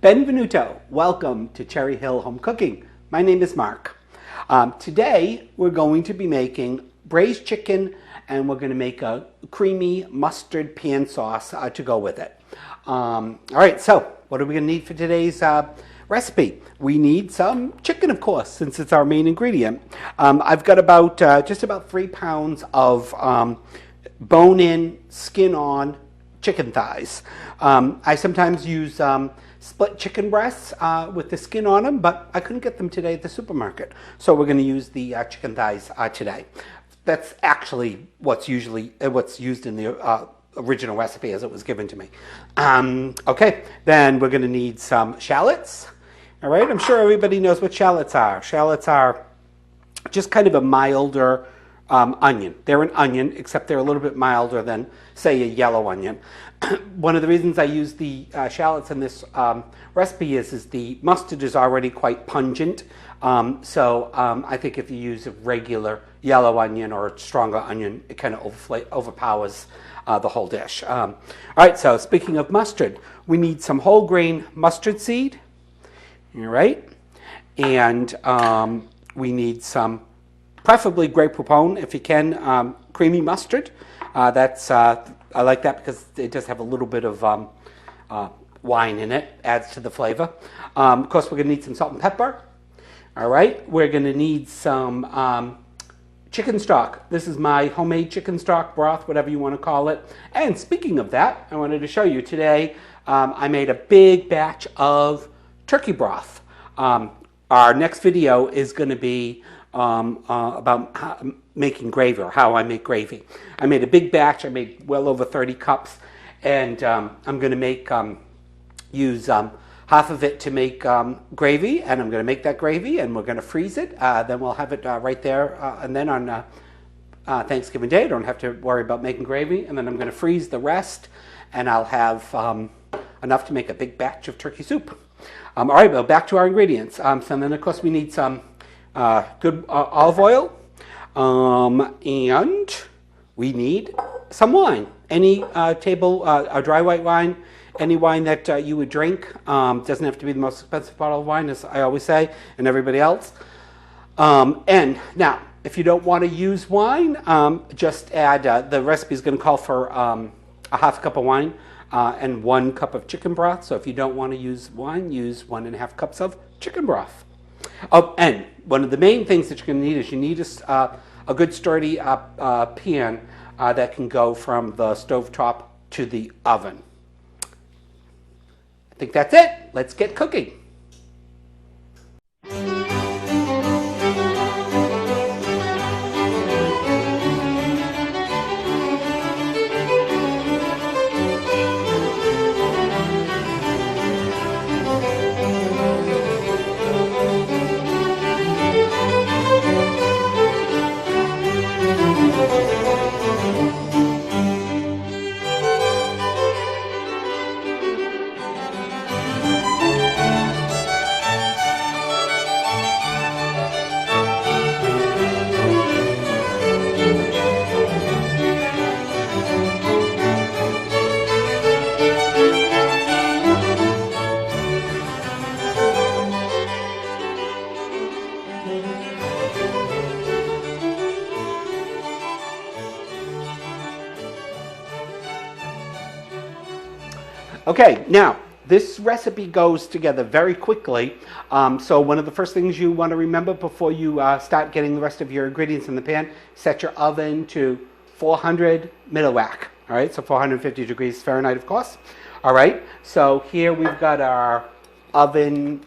Benvenuto. Welcome to Cherry Hill Home Cooking. My name is Mark. Today we're going to be making braised chicken, and we're going to make a creamy mustard pan sauce to go with it. All right, so what are we going to need for today's recipe? We need some chicken, of course, since it's our main ingredient. I've got about just about 3 pounds of bone-in, skin-on chicken thighs. I sometimes use split chicken breasts with the skin on them, but I couldn't get them today at the supermarket. So we're going to use the chicken thighs today. That's actually what's used in the original recipe as it was given to me. Okay, then we're going to need some shallots. All right, I'm sure everybody knows what shallots are. Shallots are just kind of a milder onion. They're an onion, except they're a little bit milder than, say, a yellow onion. One of the reasons I use the shallots in this recipe is the mustard is already quite pungent. So I think if you use a regular yellow onion or a stronger onion, it kind of overpowers the whole dish. All right, so speaking of mustard, we need some whole grain mustard seed. All right, and we need some, preferably Grey Poupon if you can, creamy mustard. I like that because it does have a little bit of wine in it, adds to the flavor. Of course, we're going to need some salt and pepper. All right, we're going to need some chicken stock. This is my homemade chicken stock broth, whatever you want to call it. And speaking of that, I wanted to show you today, I made a big batch of turkey broth. Our next video is going to be about making gravy, or how I make gravy. I made a big batch. I made well over 30 cups, and I'm going to use half of it to make gravy, and I'm going to make that gravy, and we're going to freeze it. Then we'll have it right there, and then on Thanksgiving Day, I don't have to worry about making gravy, and then I'm going to freeze the rest, and I'll have enough to make a big batch of turkey soup. All right, well, back to our ingredients. So then, of course, we need some good olive oil, and we need some wine. Any dry white wine, any wine that you would drink. Doesn't have to be the most expensive bottle of wine, as I always say, and everybody else. And now, if you don't want to use wine, just add, the recipe is going to call for a half cup of wine and 1 cup of chicken broth. So if you don't want to use wine, use 1.5 cups of chicken broth. Oh, and one of the main things that you're going to need is you need a good sturdy pan that can go from the stovetop to the oven. I think that's it. Let's get cooking. Okay, now this recipe goes together very quickly. So one of the first things you want to remember before you start getting the rest of your ingredients in the pan, set your oven to 400 milliwatt. All right, so 450 degrees Fahrenheit, of course. All right, so here we've got our oven,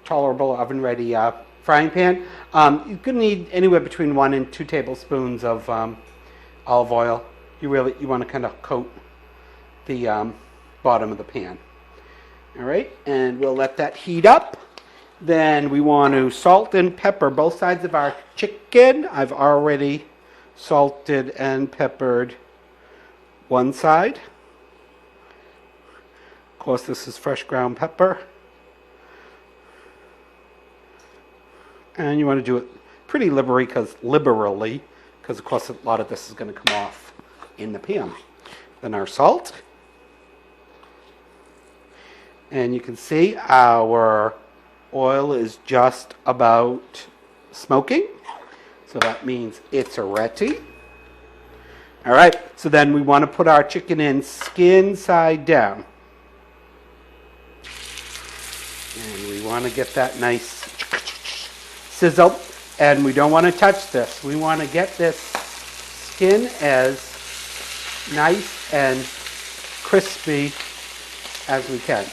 tolerable oven-ready frying pan. You're going to need anywhere between 1 and 2 tablespoons of olive oil. You want to kind of coat the bottom of the pan. All right, and we'll let that heat up. Then we want to salt and pepper both sides of our chicken. I've already salted and peppered one side. Of course, this is fresh ground pepper. And you want to do it pretty liberally because of course a lot of this is going to come off in the pan. Then our salt. And you can see our oil is just about smoking. So that means it's ready. All right, so then we want to put our chicken in skin side down. And we want to get that nice sizzle. And we don't want to touch this. We want to get this skin as nice and crispy as we can.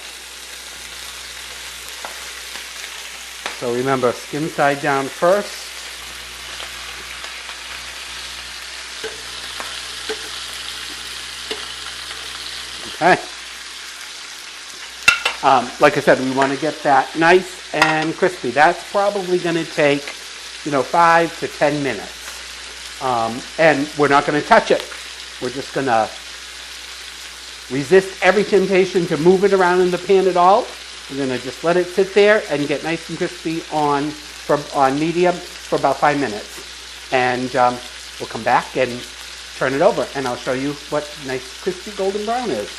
So remember, skin side down first. Okay. Like I said, we want to get that nice and crispy. That's probably going to take, 5 to 10 minutes. And we're not going to touch it. We're just going to resist every temptation to move it around in the pan at all. We're going to just let it sit there and get nice and crispy on medium for about 5 minutes. And we'll come back and turn it over, and I'll show you what nice crispy golden brown is.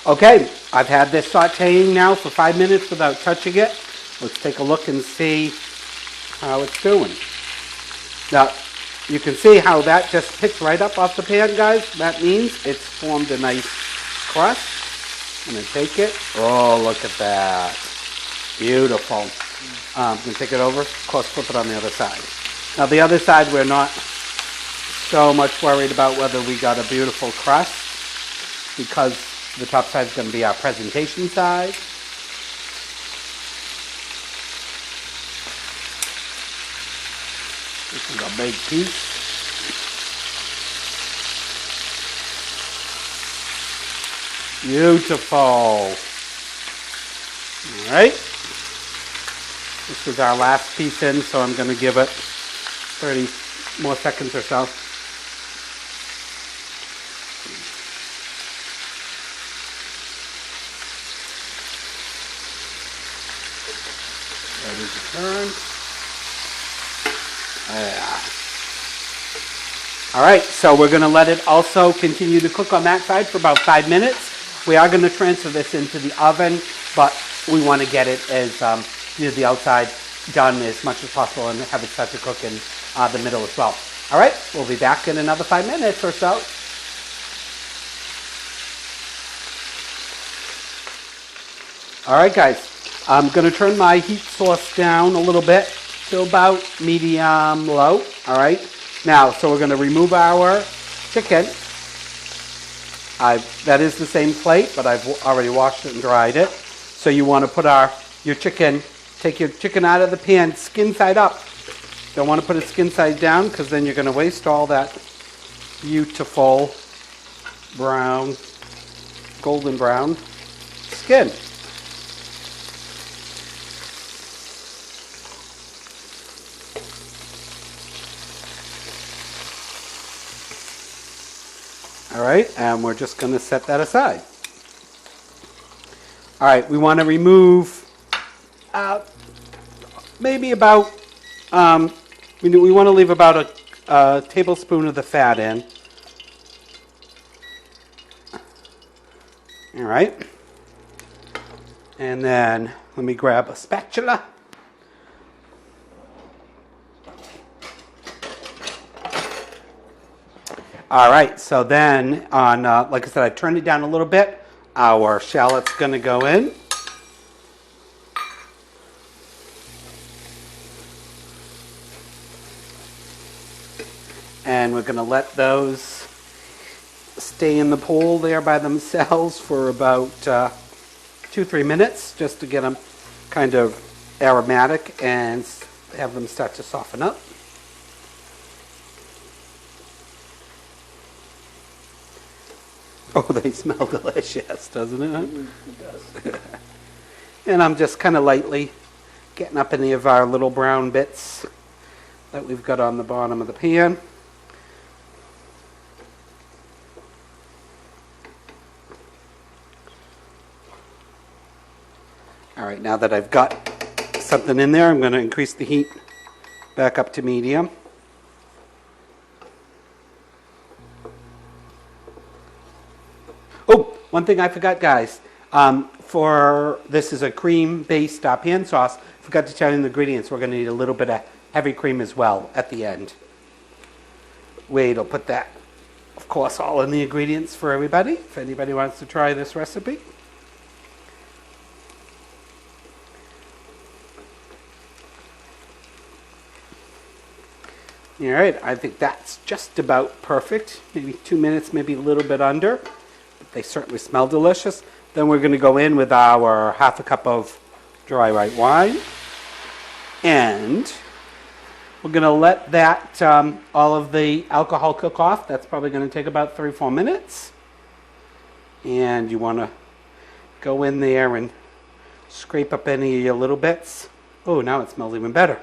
Okay, I've had this sauteing now for 5 minutes without touching it. Let's take a look and see how it's doing. Now, you can see how that just picked right up off the pan, guys. That means it's formed a nice crust. I'm going to take it. Oh, look at that. Beautiful. I'm going to take it over. Of course, flip it on the other side. Now, the other side, we're not so much worried about whether we got a beautiful crust, because the top side is going to be our presentation side. This is a big piece. Beautiful. All right. This is our last piece in, so I'm going to give it 30 more seconds or so. Ready to turn. Yeah. All right, so we're going to let it also continue to cook on that side for about 5 minutes. We are going to transfer this into the oven, but we want to get it as the outside done as much as possible and have it start to cook in the middle as well. All right, we'll be back in another 5 minutes or so. All right, guys, I'm going to turn my heat source down a little bit to about medium low. All right, now, so we're going to remove our chicken. That is the same plate, but I've already washed it and dried it. So you want to put your chicken, take your chicken out of the pan, skin side up. Don't want to put it skin side down, because then you're going to waste all that beautiful brown, golden brown skin. All right, and we're just going to set that aside. All right, we want to remove maybe about, we want to leave about a tablespoon of the fat in. All right, and then let me grab a spatula. All right, so then like I said, I turned it down a little bit. Our shallot's going to go in. And we're going to let those stay in the pool there by themselves for about 2-3 minutes, just to get them kind of aromatic and have them start to soften up. Oh, they smell delicious, doesn't it? It does. And I'm just kind of lightly getting up any of our little brown bits that we've got on the bottom of the pan. All right, now that I've got something in there, I'm going to increase the heat back up to medium. Oh, one thing I forgot, guys. For this is a cream-based pan sauce. Forgot to tell you the ingredients. We're going to need a little bit of heavy cream as well at the end. Wade will put that, of course, all in the ingredients for everybody, if anybody wants to try this recipe. All right, I think that's just about perfect. Maybe 2 minutes, maybe a little bit under. But they certainly smell delicious. Then we're going to go in with our half a cup of dry white wine. And we're going to let that, all of the alcohol cook off. That's probably going to take about 3-4 minutes. And you want to go in there and scrape up any of your little bits. Oh, now it smells even better.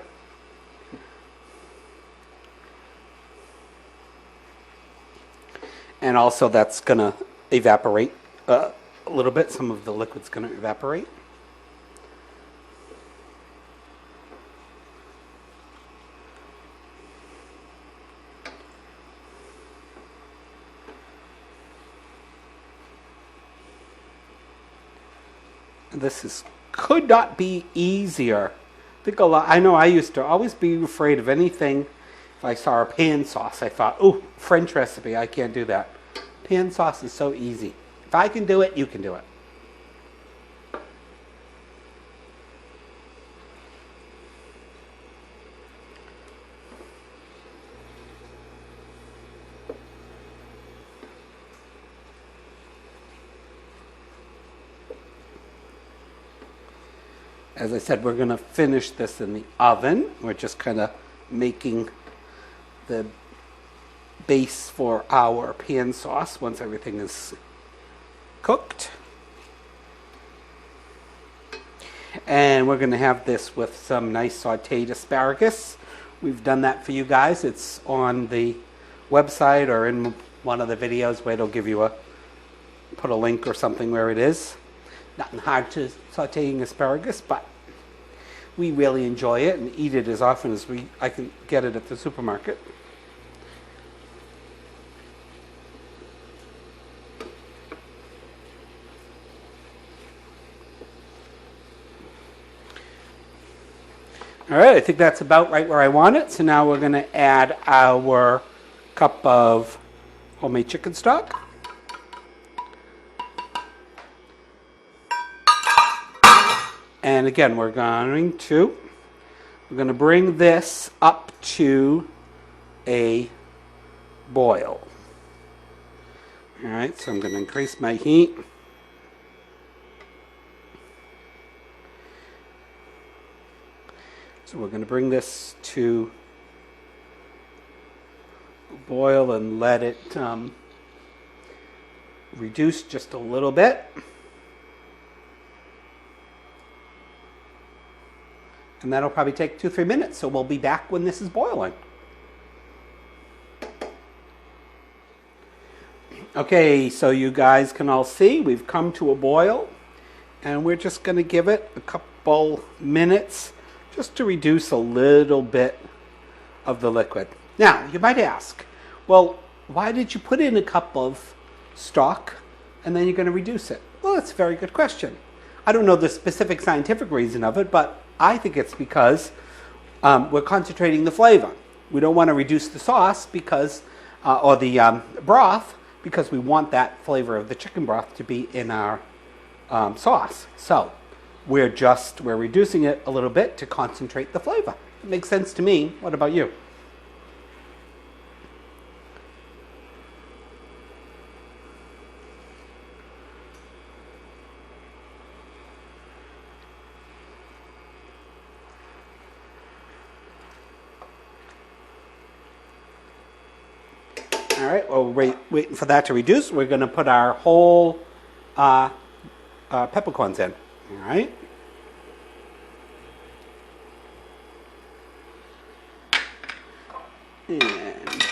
And also that's going to evaporate a little bit. Some of the liquid's going to evaporate. This could not be easier. I know I used to always be afraid of anything. If I saw a pan sauce, I thought, oh, French recipe, I can't do that. Pan sauce is so easy. If I can do it, you can do it. As I said, we're going to finish this in the oven. We're just kind of making the base for our pan sauce once everything is cooked. And we're going to have this with some nice sauteed asparagus. We've done that for you guys. It's on the website or in one of the videos where it'll give you put a link or something where it is. Nothing hard to sauteing asparagus, but we really enjoy it and eat it as often as I can get it at the supermarket. All right, I think that's about right where I want it. So now we're going to add our cup of homemade chicken stock. And again, we're going to bring this up to a boil. All right, so I'm going to increase my heat. So we're going to bring this to boil and let it reduce just a little bit. And that'll probably take 2-3 minutes, so we'll be back when this is boiling. Okay, so you guys can all see we've come to a boil, and we're just going to give it a couple minutes just to reduce a little bit of the liquid. Now, you might ask, well, why did you put in a cup of stock and then you're going to reduce it? Well, that's a very good question. I don't know the specific scientific reason of it, but I think it's because we're concentrating the flavor. We don't want to reduce the sauce because, or the broth, because we want that flavor of the chicken broth to be in our sauce. So we're reducing it a little bit to concentrate the flavor. It makes sense to me. What about you? All right, well, waiting for that to reduce. We're going to put our whole peppercorns in. All right. And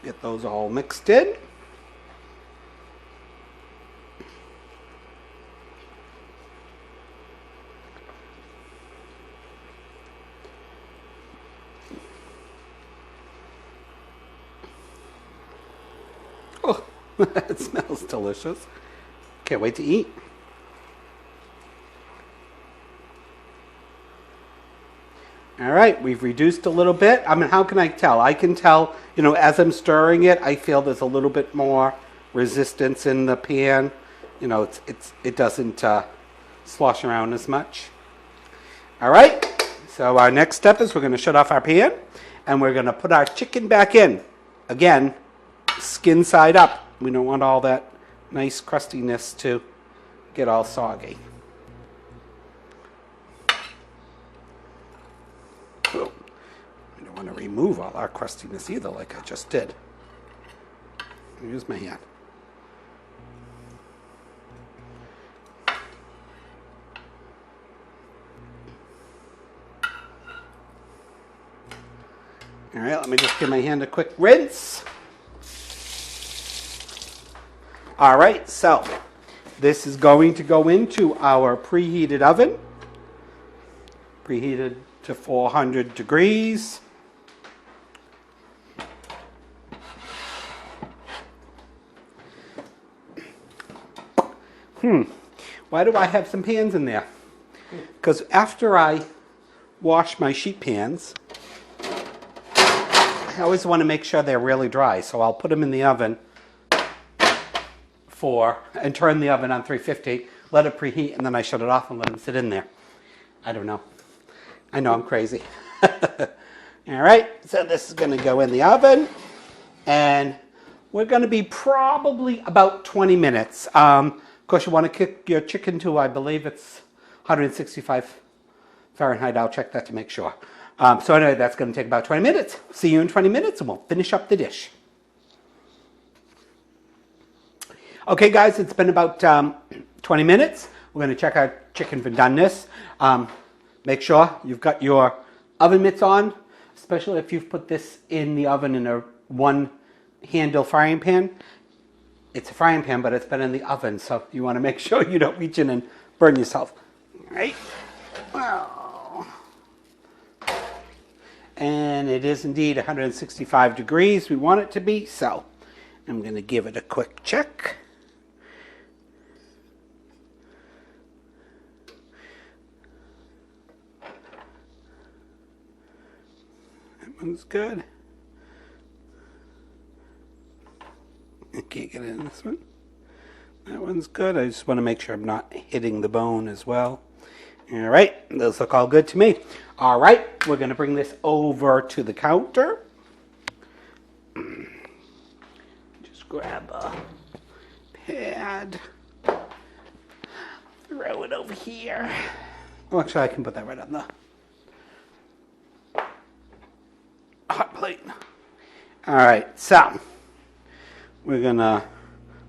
get those all mixed in. Oh, it smells delicious. Can't wait to eat. All right, we've reduced a little bit. I mean, how can I tell? I can tell, as I'm stirring it, I feel there's a little bit more resistance in the pan. It doesn't slosh around as much. All right, so our next step is we're going to shut off our pan, and we're going to put our chicken back in. Again, skin side up. We don't want all that nice crustiness to get all soggy. Oh, I don't want to remove all our crustiness either like I just did. Use my hand. All right, let me just give my hand a quick rinse. All right, so this is going to go into our preheated oven. Preheated to 400 degrees. Why do I have some pans in there? Because after I wash my sheet pans, I always want to make sure they're really dry. So I'll put them in the oven and turn the oven on 350, let it preheat, and then I shut it off and let them sit in there. I don't know. I know I'm crazy. All right, so this is going to go in the oven, and we're going to be probably about 20 minutes. Of course, you want to cook your chicken to, I believe it's 165 Fahrenheit. I'll check that to make sure. So anyway, that's going to take about 20 minutes. See you in 20 minutes, and we'll finish up the dish. Okay, guys, it's been about 20 minutes. We're going to check our chicken for doneness. Make sure you've got your oven mitts on, especially if you've put this in the oven in a one-handle frying pan. It's a frying pan, but it's been in the oven, so you want to make sure you don't reach in and burn yourself. All right? Wow. And it is indeed 165 degrees. We want it to be, so I'm going to give it a quick check. One's good. I can't get in this one. That one's good. I just want to make sure I'm not hitting the bone as well. All right, those look all good to me. All right, we're going to bring this over to the counter. Just grab a pad. Throw it over here. Well, actually, I can put that right on the hot plate. All right, so we're gonna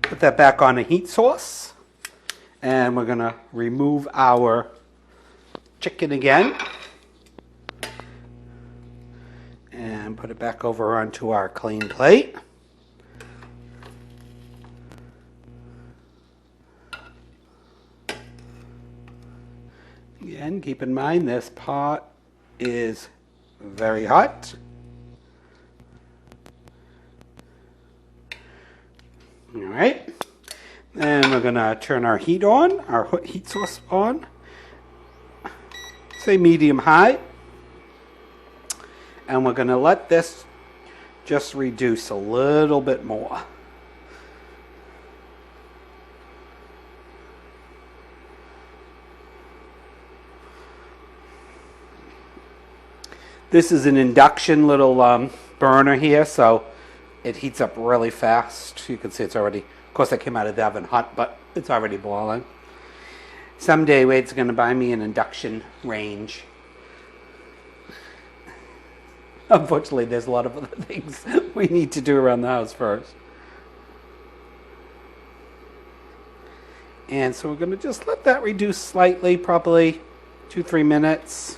put that back on a heat source, and we're gonna remove our chicken again and put it back over onto our clean plate. Again, keep in mind this pot is very hot. All right, then we're gonna turn our heat on, our heat source on, say medium high, and we're gonna let this just reduce a little bit more. This is an induction little burner here, so it heats up really fast. You can see it's already, of course I came out of the oven hot, but it's already boiling. Someday Wade's going to buy me an induction range. Unfortunately, there's a lot of other things we need to do around the house first. And so we're going to just let that reduce slightly, probably 2-3 minutes.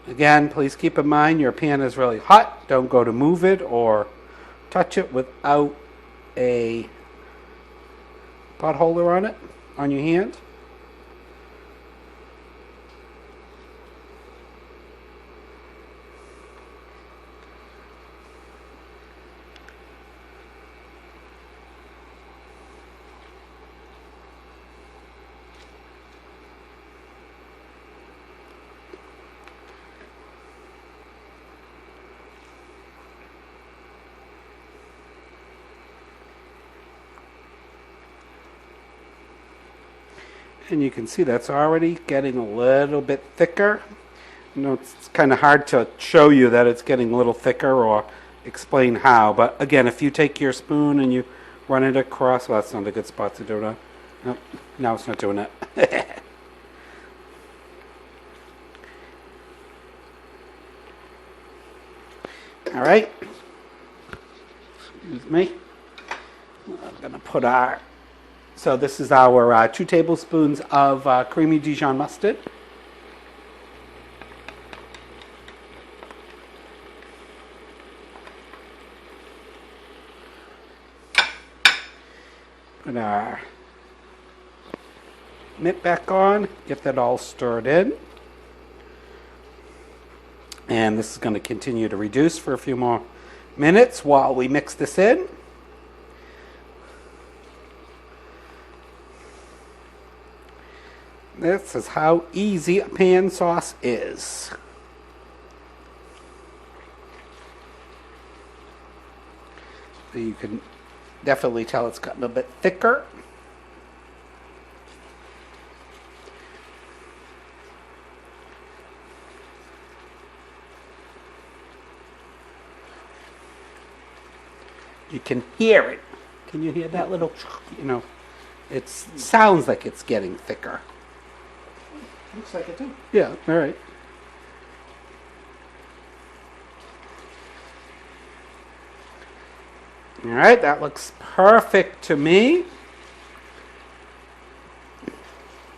Again, please keep in mind your pan is really hot. Don't go to move it or touch it without a pot holder on it, on your hand. And you can see that's already getting a little bit thicker. You know, it's kind of hard to show you that it's getting a little thicker or explain how. But again, if you take your spoon and you run it across, well, that's not a good spot to do it. Nope, no, it's not doing it. All right. Excuse me. I'm going to put our, so this is our 2 tablespoons of creamy Dijon mustard. Put our mitt back on, get that all stirred in. And this is going to continue to reduce for a few more minutes while we mix this in. This is how easy a pan sauce is. So you can definitely tell it's gotten a bit thicker. You can hear it. Can you hear that little, you know, it sounds like it's getting thicker. Looks like it too. Yeah, all right. All right, that looks perfect to me.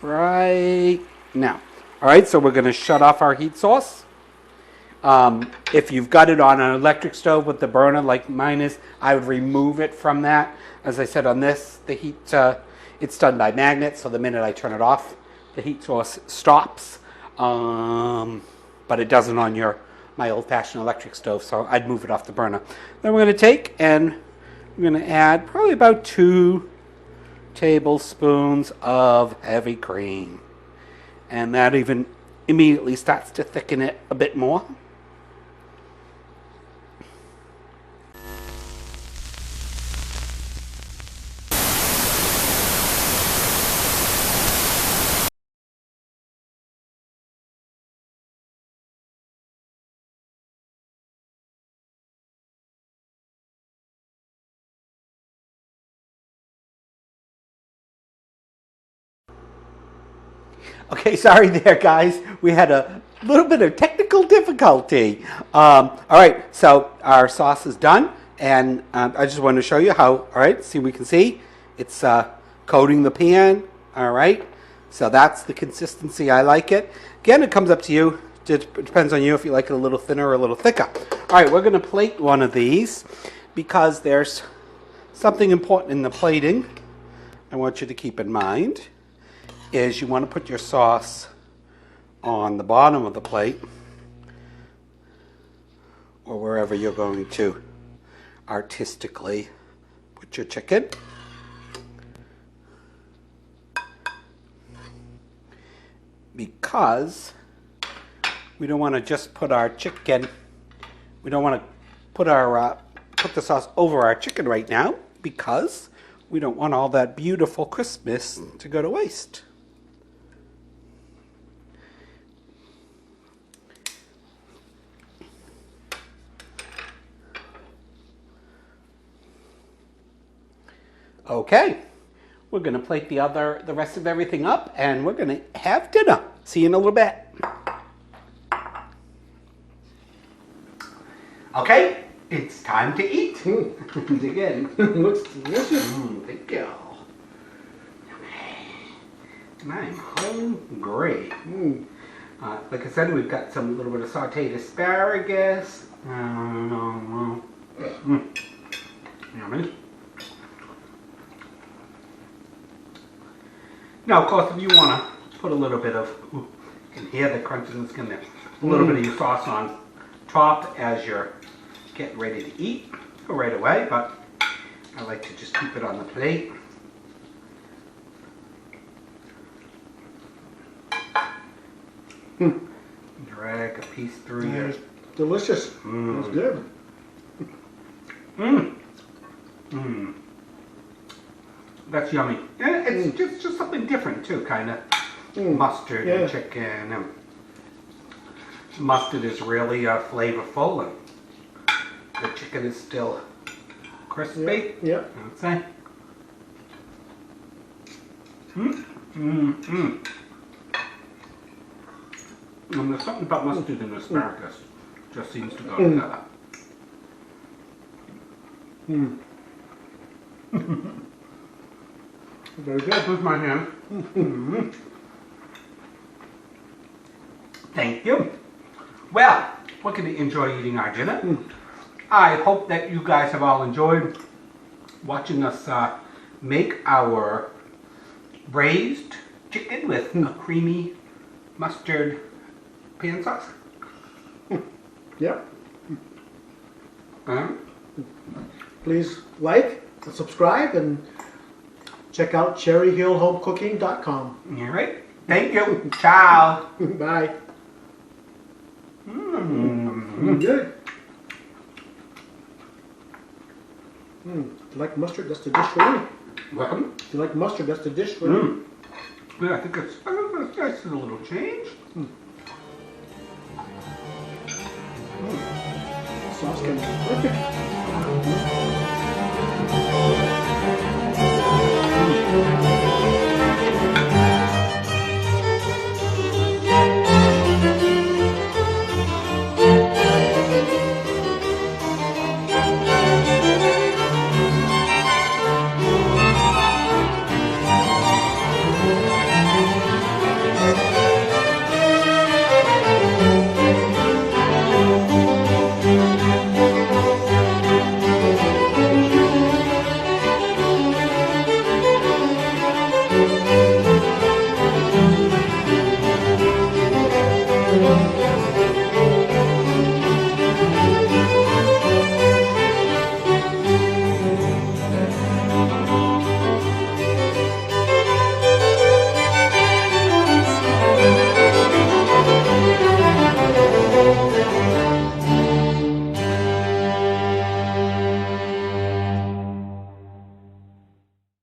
Right now. All right, so we're going to shut off our heat source. If you've got it on an electric stove with the burner like mine is, I would remove it from that. As I said on this, the heat, it's done by magnet, so the minute I turn it off, the heat source stops. But it doesn't on my old-fashioned electric stove, so I'd move it off the burner. Then we're going to take and we're going to add probably about 2 tablespoons of heavy cream. And that even immediately starts to thicken it a bit more. Okay, sorry there, guys. We had a little bit of technical difficulty. All right, so our sauce is done, and I just wanted to show you how, all right, see, we can see it's coating the pan, all right? So that's the consistency I like it. Again, it comes up to you. It depends on you if you like it a little thinner or a little thicker. All right, we're going to plate one of these because there's something important in the plating I want you to keep in mind. Is you want to put your sauce on the bottom of the plate or wherever you're going to artistically put your chicken. Because we don't want to just put our chicken, we don't want to put the sauce over our chicken right now because we don't want all that beautiful crispness to go to waste. Okay, we're going to plate the rest of everything up, and we're going to have dinner. See you in a little bit. Okay, it's time to eat. Dig in. Looks delicious. Thank you. I'm hungry. Like I said, we've got some little bit of sauteed asparagus. Yummy. Now, of course, if you want to put a little bit of, you can hear the crunches in the skin there, a little bit of your sauce on top as you're getting ready to eat, go right away, but I like to just keep it on the plate. Drag a piece through your... Delicious. That's good. That's yummy. And it's just something different too, kind of. Mustard and chicken. And mustard is really flavorful, and the chicken is still crispy. Yeah. I'd say. And there's something about mustard and asparagus. Just seems to go together. Very good. Here's my hand. Thank you. Well, we're going to enjoy eating our dinner. I hope that you guys have all enjoyed watching us make our braised chicken with a creamy mustard pan sauce. Yeah. Please like and subscribe and check out cherryhillhomecooking.com. All right. Thank you. Ciao. Bye. Good. You like mustard? That's the dish for you. Welcome. If you like mustard, that's the dish for you. Yeah, I think it's nice and a little change. Sauce can be perfect.